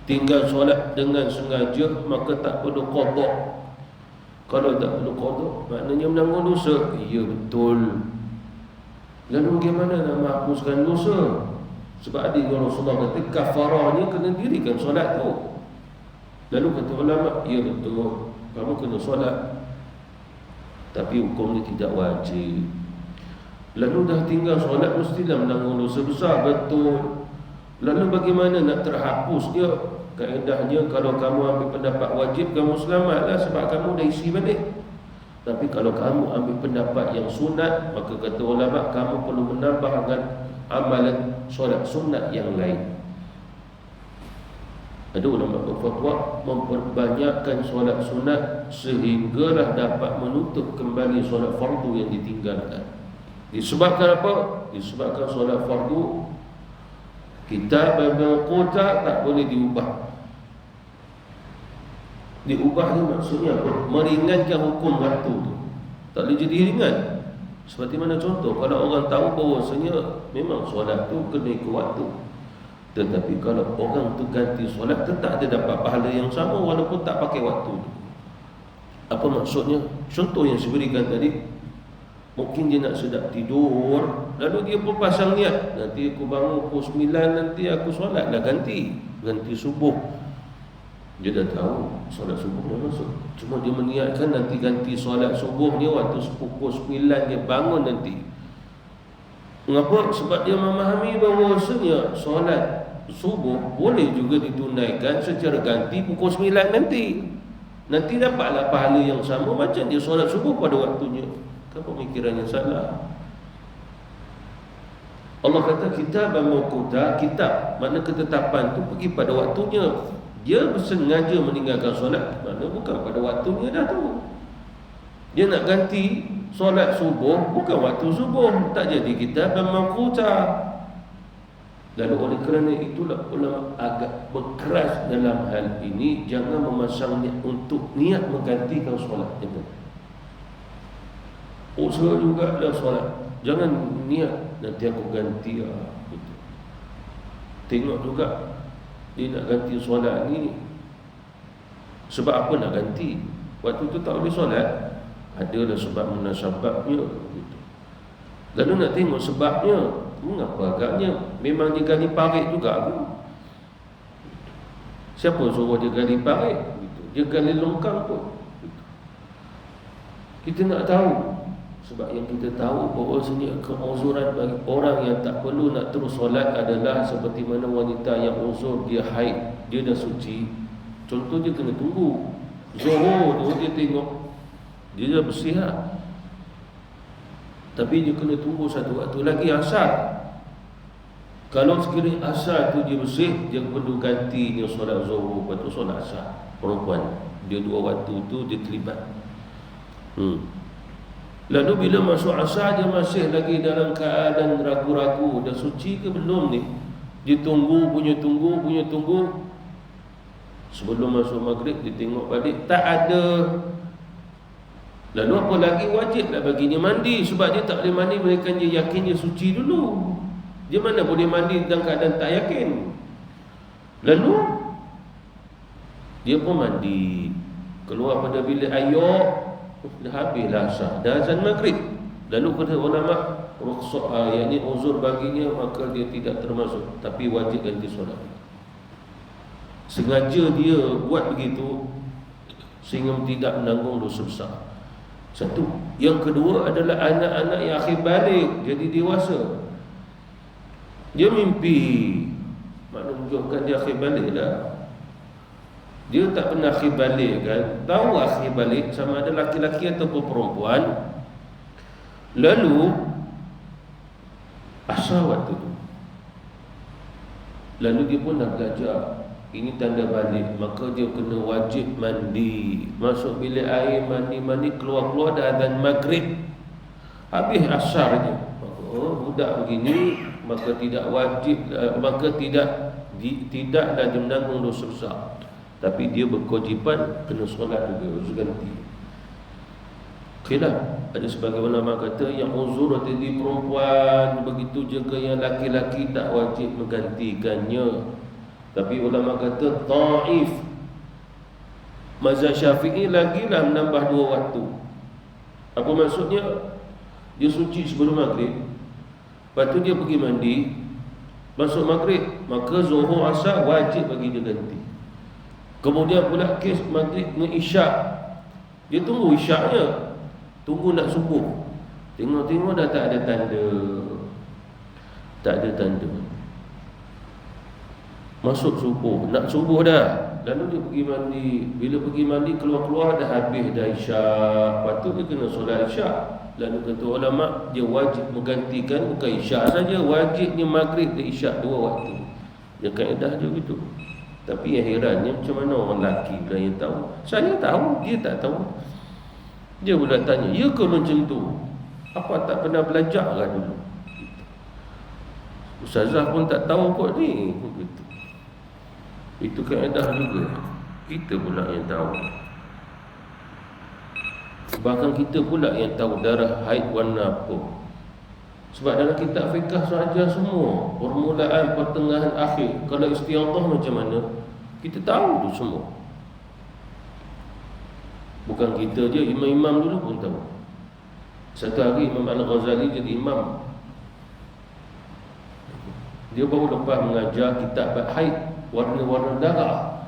tinggal solat dengan sengaja, maka tak perlu qada. Kalau tak perlu qada, maknanya menanggung dosa. Ya, betul. Lalu bagaimana nak menghapuskan dosa? Sebab hadis Rasulullah kata kafarahnya kena dirikan solat tu. Lalu kata ulama, ya betul, kamu kena solat, tapi hukumnya tidak wajib. Lalu dah tinggal solat, mestilah menanggung dosa besar. Betul. Lalu bagaimana nak terhapus dia? Kaedahnya kalau kamu ambil pendapat wajib, kamu selamatlah sebab kamu dah isi balik. Tapi kalau kamu ambil pendapat yang sunat, maka kata ulama, kamu perlu menambah dengan amalan solat sunat yang lain. Ada ulama berfatwa memperbanyakkan solat sunat sehinggalah dapat menutup kembali solat fardu yang ditinggalkan. Disebabkan apa? Disebabkan solat fardu kitab mawquta tak boleh diubah. Diubah ni maksudnya apa? Meringankan hukum waktu tu. Tak boleh jadi ringan. Seperti mana contoh, kalau orang tahu bahawasanya memang solat tu kena ikut waktu, tetapi kalau orang tu ganti solat, tetap dia dapat pahala yang sama walaupun tak pakai waktu tu. Apa maksudnya? Contoh yang saya berikan tadi, mungkin dia nak sedap tidur, lalu dia pun pasang niat, nanti aku bangun pukul 9, nanti aku solat lah, ganti subuh. Dia dah tahu solat subuh dah masuk, cuma dia meniatkan nanti ganti solat subuh dia waktu pukul 9 dia bangun nanti. Mengapa? Sebab dia memahami bahawasanya solat subuh boleh juga ditunaikan secara ganti pukul 9 nanti. Nanti dapatlah pahala yang sama macam dia solat subuh pada waktunya. Kan pemikiran yang salah. Allah kata kitab mawquta, kitab makna ketetapan tu pergi pada waktunya. Dia bersengaja meninggalkan solat, makna bukan pada waktunya dah tu. Dia nak ganti solat subuh, bukan waktu subuh, tak jadi kitab mawquta. Lalu oleh kerana itulah ulama agak berkeras dalam hal ini, jangan memasang niat untuk niat menggantikan solat itu. Usaha juga dah solat, jangan niat nanti aku ganti gitu. Tengok juga dia nak ganti solat ni sebab apa nak ganti? Waktu tu tak boleh solat, adalah sebab munasababnya gitu. Lalu nak tengok sebabnya, mengapa agaknya memang dia gali parit juga ke? Siapa suruh dia gali parit gitu? Dia gali longkang pun gitu. Kita nak tahu. Sebab yang kita tahu bahawasanya keuzuran bagi orang yang tak perlu nak terus solat adalah seperti mana wanita yang uzur, dia haid, dia dah suci. Contoh dia kena tunggu zuhur tu, dia tengok dia dah bersih lah, tapi dia kena tunggu satu waktu lagi asar. Kalau sekiranya asar tu dia bersih, dia perlu ganti dia solat zuhur, lepas tu solat asar. Perempuan dia dua waktu tu dia terlibat. Lalu bila masuk asar, dia masih lagi dalam keadaan ragu-ragu, dah suci ke belum ni. Dia tunggu. Sebelum masuk maghrib, dia tengok balik, tak ada Lalu apa lagi wajiblah baginya mandi, sebab dia tak boleh mandi melainkan dia yakin dia suci dulu. Dia mana boleh mandi dalam keadaan tak yakin. Lalu dia pun mandi, keluar pada bilik air, dah habislah asar, dah azan maghrib. Lalu kata ulama rukhsah, yakni uzur baginya, maka dia tidak termasuk, tapi wajib ganti solat. Sengaja dia buat begitu sehingga tidak menanggung dosa besar. Satu. Yang kedua adalah anak-anak yang akhir balik, jadi dewasa. Dia mimpi, maknanya menunjukkan dia akhir balik lah. Dia tak pernah akhir balik kan. Tahu akhir balik sama ada laki-laki atau perempuan. Lalu asal waktu tu, lalu dia pun dah belajar ini tanda balik, maka dia kena wajib mandi. Masuk bilik air, mandi, keluar-keluar dah azan maghrib, habis asar je. Budak begini maka tidak wajib, maka tidaklah dia menanggung dosa besar, tapi dia berkewajipan kena solat juga, harus ganti. Khilaf, ada sebagai ulama kata yang uzur tadi perempuan, begitu juga yang laki-laki tak wajib menggantikannya. Tapi ulama kata dhaif. Mazhab Syafi'i lagilah menambah 2 waktu. Apa maksudnya? Dia suci sebelum maghrib, lepas tu dia pergi mandi, masuk maghrib, maka zuhur asar wajib bagi dia ganti. Kemudian pula kes maghrib dengan isyak, dia tunggu isyaknya, tunggu nak subuh, tengok-tengok dah tak ada tanda, tak ada tanda. Masuk subuh, nak subuh dah, lalu dia pergi mandi. Bila pergi mandi, keluar-keluar dah habis dah isyak, patut dia kena solat isyak. Lalu kata ulama, dia wajib menggantikan bukan isyak saja, wajibnya maghrib dan isyak 2 waktu. Dia kaedah dia begitu. Tapi yang herannya, macam mana orang lelaki pula yang tahu? Saya tahu, dia tak tahu. Dia pula tanya, ya ke macam tu? Apa tak pernah belajar lah dulu? Ustazah pun tak tahu kot ni. Begitu. Itu kaedah juga. Kita pula yang tahu. Bahkan kita pula yang tahu darah haid warna apa. Sebab dalam kitab fiqh sahaja semua, permulaan, pertengahan, akhir. Kalau istiadah macam mana, kita tahu tu semua. Bukan kita je, imam-imam dulu pun tahu. Satu hari Imam Al-Ghazali jadi imam. Dia baru lepas mengajar kitab haid, warna-warna darah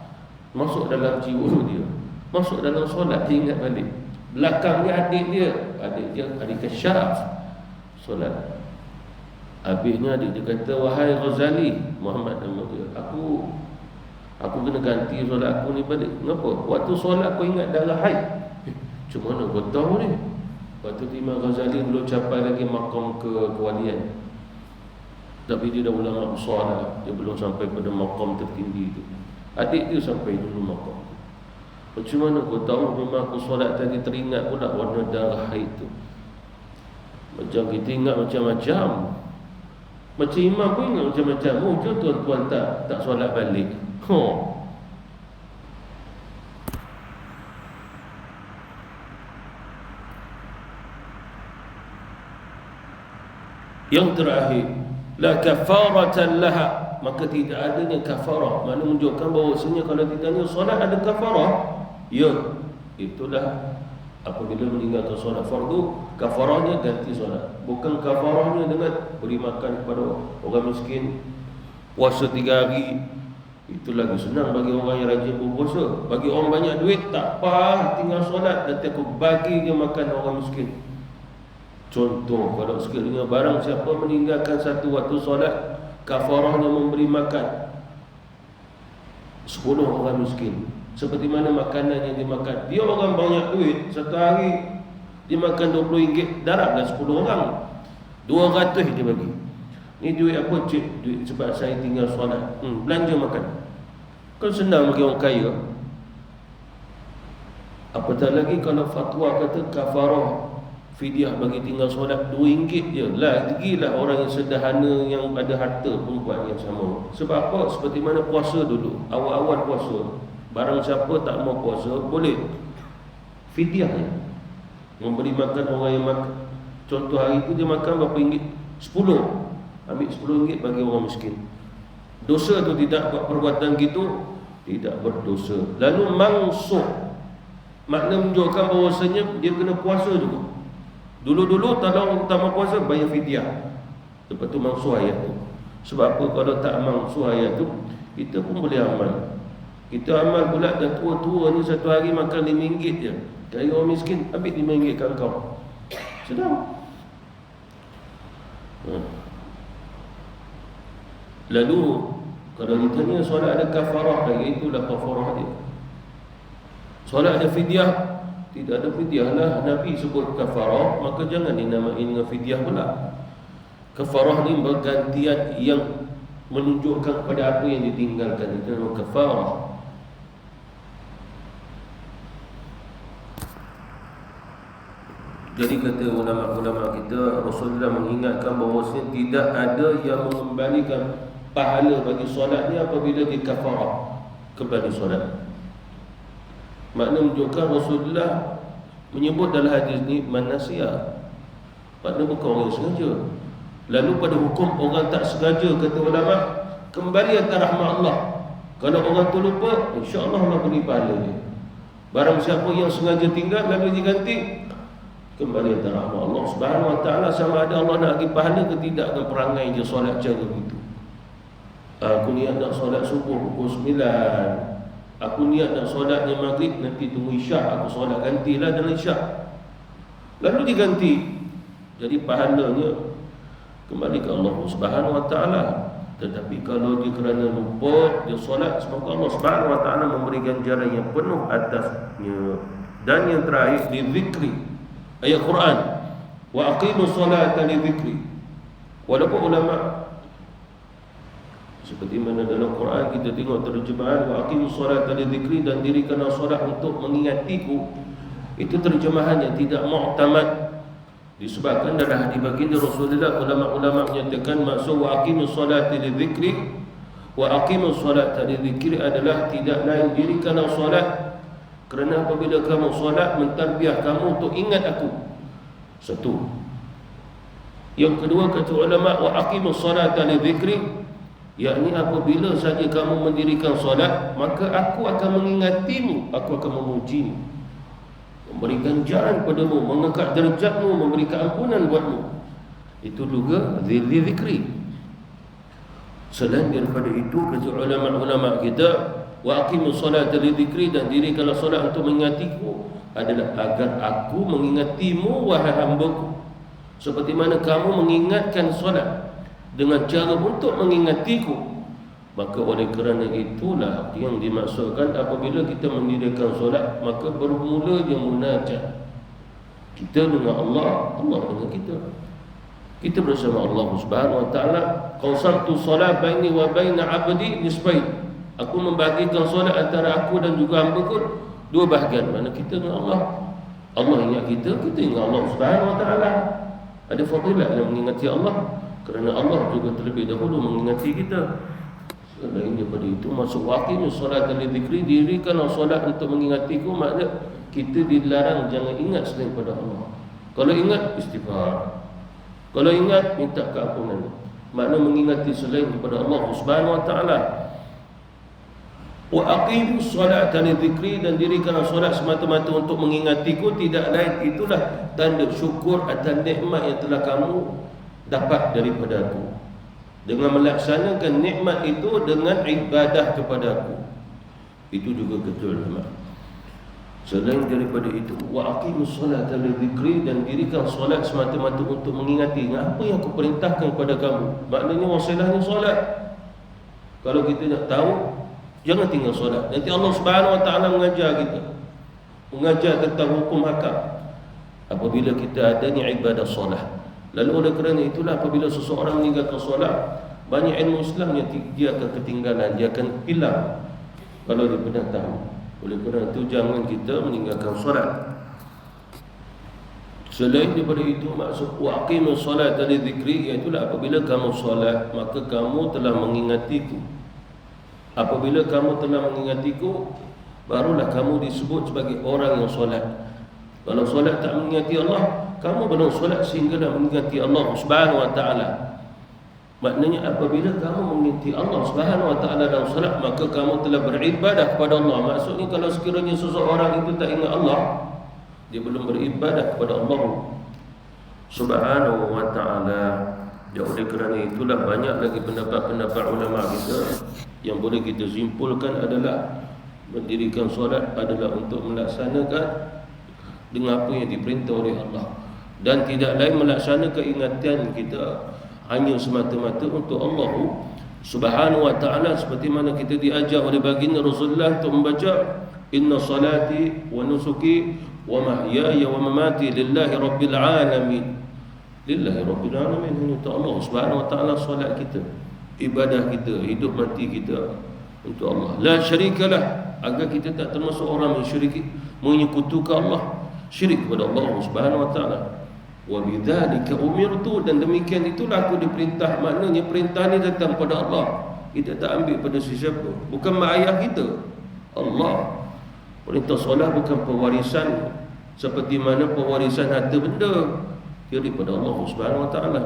masuk dalam jiwa dia, masuk dalam solat, dia ingat balik. Belakangnya adik dia adik Syaraf solat. Habisnya adik dia kata, wahai Ghazali, Muhammad nama dia, aku kena ganti solat aku ni balik. Kenapa? Waktu solat aku ingat darah haid. Macam mana kau tahu ni? Waktu Imam Ghazali belum capai lagi makam kewalian, tapi dia dah ulama besar dah. Dia belum sampai pada maqam tertinggi tu. Adik dia sampai dulu maqam tu. Macam mana kau tahu? Memang aku solat tadi teringat pula warna darah haid tu. Macam kita ingat macam-macam. Macam imam pun ingat macam-macam. Je tuan-tuan tak solat balik. Yang terakhir, la kafaratan laha, maka tidak adanya kafarah. Mana menunjukkan bahawasanya kalau ditanya solat ada kafarah, ya, itulah apabila meninggalkan solat fardu, kafarahnya ganti solat. Bukan kafarahnya dengan beri makan kepada orang miskin, puasa 3 hari. Itu lagi senang bagi orang yang rajin berpuasa. Bagi orang banyak duit, tak apa, tinggal solat, nanti aku bagi dia makan orang miskin. Contoh, kalau sekiranya barang siapa meninggalkan 1 waktu solat, kafarahnya memberi makan 10 orang miskin. Seperti mana makanan yang dimakan. Dia orang banyak duit, 1 hari dia makan RM20, darablah 10 orang, 200 dia bagi. Ni duit apa cik? Duit sebab saya tinggal solat. Belanja makan. Kan senang bagi orang kaya. Apatah lagi kalau fatwa kata kafarah fidyah bagi tinggal solat RM2 je. Lagilah orang yang sederhana yang ada harta pun buat yang sama. Sebab apa? Seperti mana puasa dulu, awal-awal puasa, barang siapa tak mau puasa boleh fidyah je. Memberi makan orang yang makan. Contoh hari itu dia makan berapa ringgit? 10. Ambil 10 ringgit bagi orang miskin. Dosa tu tidak buat perbuatan gitu? Tidak berdosa. Lalu mangsuh, makna menunjukkan bahawasanya dia kena puasa juga. Dulu-dulu tolong utama puasa bayar fidyah. Lepas tu mangsuh ayat tu. Sebab apa? Kalau tak mangsuh ayat tu, kita pun boleh amal. Kita amal pula dah tua-tua ni satu hari makan RM5 je. Cari orang miskin, ambil RM5 kat kau. Sedang. Lalu kalau ditanya solat ada kafarah lagi, itulah kafarah dia. Solat ada fidyah? Tidak ada fidyah lah. Nabi sebut kafarah, maka jangan dinamai dengan fidyah pula. Kafarah ni bergantian yang menunjukkan kepada apa yang ditinggalkan. Itu nama kafarah. Jadi kata ulama-ulama kita, Rasulullah mengingatkan bahawasanya tidak ada yang mengembalikan pahala bagi solat ni apabila dikafarah kembali solat. Makna menunjukkan Rasulullah menyebut dalam hadis ni manasiyah. Makna bukan orang yang sengaja. Lalu pada hukum orang tak sengaja, kata ulama, kembali atas rahmat Allah. Kalau orang tu lupa, insya-Allah Allah beri pahala dia. Barang siapa yang sengaja tinggal lalu diganti, kembali atas rahmat Allah Subhanahu wa taala. Sama ada Allah nak bagi pahala ke tidak dengan perangai je solat cara begitu. Aku niat nak solat subuh pukul 9. Aku niat nak solatnya maghrib, nanti tunggu isyak, aku solat gantilah dalam isyak. Lalu diganti. Jadi pahalanya kembali ke Allah Subhanahu wa taala. Tetapi kalau dia kerana lupa dia solat, semoga Allah Subhanahu wa taala memberi ganjaran yang penuh atasnya. Dan yang terakhir, di zikri. Ayat Quran, wa aqimus solata li zikri. Walaupun ulama seperti mana dalam Quran kita tengok terjemahan wa aqimus solata li zikri, dan dirikanlah solat untuk mengingatiku, itu terjemahan yang tidak mu'tamad. Disebabkan dalam hadis baginda Rasulullah, ulama-ulama menyatakan maksud wa aqimus solata li zikri, wa aqimus solata li zikri adalah tidak lain dirikanlah solat kerana apabila kamu solat mentarbiah kamu untuk ingat aku. Satu. Yang kedua, kata ulama, wa aqimus solata li zikri, yakni apabila saja kamu mendirikan solat, maka aku akan mengingatimu, aku akan memujimu, memberikan ganjaran padamu, mengangkat derajatmu, memberi keampunan buatmu. Itu juga zikri. Selain daripada itu, kata ulama-ulama kita, wa aqimus solata li zikri, dan dirikanlah solat untuk mengingatiku, adalah agar aku mengingatimu wahai hambaku, seperti mana kamu mengingatkan solat dengan cara untuk mengingatiku. Maka oleh kerana itulah yang dimaksudkan apabila kita mendirikan solat, maka bermula je munajat kita dengan Allah, Allah dengan kita. Kita bersama Allah Subhanahu wa taala. Qasamtu solat baini wa baina 'abdi nisbain. Aku membahagikan solat antara aku dan juga hamba-Ku dua bahagian. Mana kita dengan Allah, Allah ingat kita, kita ingat Allah Subhanahu wa taala. Ada fadilah yang mengingati Allah, kerana Allah juga terlebih dahulu mengingati kita. Selain daripada itu, masuk waqimus solat li zikri, dirikanlah solat untuk mengingatiku, makna kita dilarang jangan ingat selain pada Allah. Kalau ingat, istighfar. Kalau ingat, minta keampunan. Makna mengingati selain daripada Allah Subhanahu wa taala. Wa aqimus solata li zikri, dan dirikanlah solat semata-mata untuk mengingatiku, tidak lain itulah tanda syukur atas nikmat yang telah kamu dapat daripada aku. Dengan melaksanakan nikmat itu dengan ibadah kepada aku. Itu juga betul, ulama. Selain daripada itu, wa aqimus solata li zikri, dan dirikan solat semata-mata untuk mengingati. Apa yang aku perintahkan kepada kamu? Maknanya wasilahnya solat. Kalau kita nak tahu, jangan tinggal solat. Nanti Allah Subhanahu wa taala mengajar kita, mengajar tentang hukum hakam apabila kita adanya ibadah solat. Lalu oleh kerana itulah apabila seseorang meninggalkan solat, banyak ilmu Islam yang dia akan ketinggalan, dia akan hilang kalau dia pernah tahu. Oleh kerana itu jangan kita meninggalkan solat. Selain daripada itu, maksud wa aqimus solata li zikri, iaitu apabila kamu solat, maka kamu telah mengingatiku. Apabila kamu telah mengingatiku, barulah kamu disebut sebagai orang yang solat. Kalau solat tak mengingati Allah, kamu belum solat sehinggalah mengingati Allah Subhanahu wa taala. Maknanya apabila kamu mengingati Allah Subhanahu wa taala dalam solat, maka kamu telah beribadah kepada Allah. Maksudnya kalau sekiranya seseorang itu tak ingat Allah, dia belum beribadah kepada Allah Subhanahu wa taala. Ya, oleh kerana itulah banyak lagi pendapat-pendapat ulama kita yang boleh kita simpulkan adalah mendirikan solat adalah untuk melaksanakan dengan apa yang diperintah oleh Allah, dan tidak lain melaksanakan ingatan kita hanya semata-mata untuk Allah Subhanahu wa taala, seperti mana kita diajar oleh baginda Rasulullah untuk membaca inna salati wa nusuki wa mahyaya wa mamati lillahi rabbil alamin. Lillahi rabbil alamin, untuk Allah Subhanahu wa taala. Solat kita, ibadah kita, hidup mati kita untuk Allah, la syarikalah, agar kita tak termasuk orang menyekutukan Allah, syirik kepada Allah Subhanahu wa taala. Wa bidzalika umirtu, dan demikian itulah aku diperintah. Maknanya perintah ni datang pada Allah, kita tak ambil pada sesiapa, bukan mak ayah kita, Allah. Perintah solat bukan pewarisan seperti mana pewarisan harta benda, daripada Allah Subhanahu wa taala.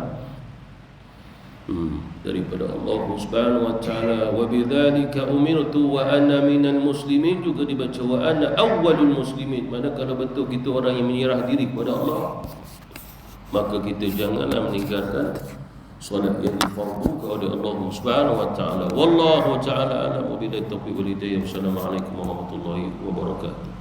Daripada Allah Subhanahu wa taala. Wa bidzalika umirtu wa ana minal muslimin, juga dibaca wa ana awwalul muslimin. Mana kalau betul kita orang yang menyerah diri kepada Allah, maka kita janganlah meninggalkan solat yang difardukan oleh Allah Subhanahu wa taala. Wallahu taala alam, wa billahi taufiq wal hidayah. Wassalamualaikum warahmatullahi wabarakatuh.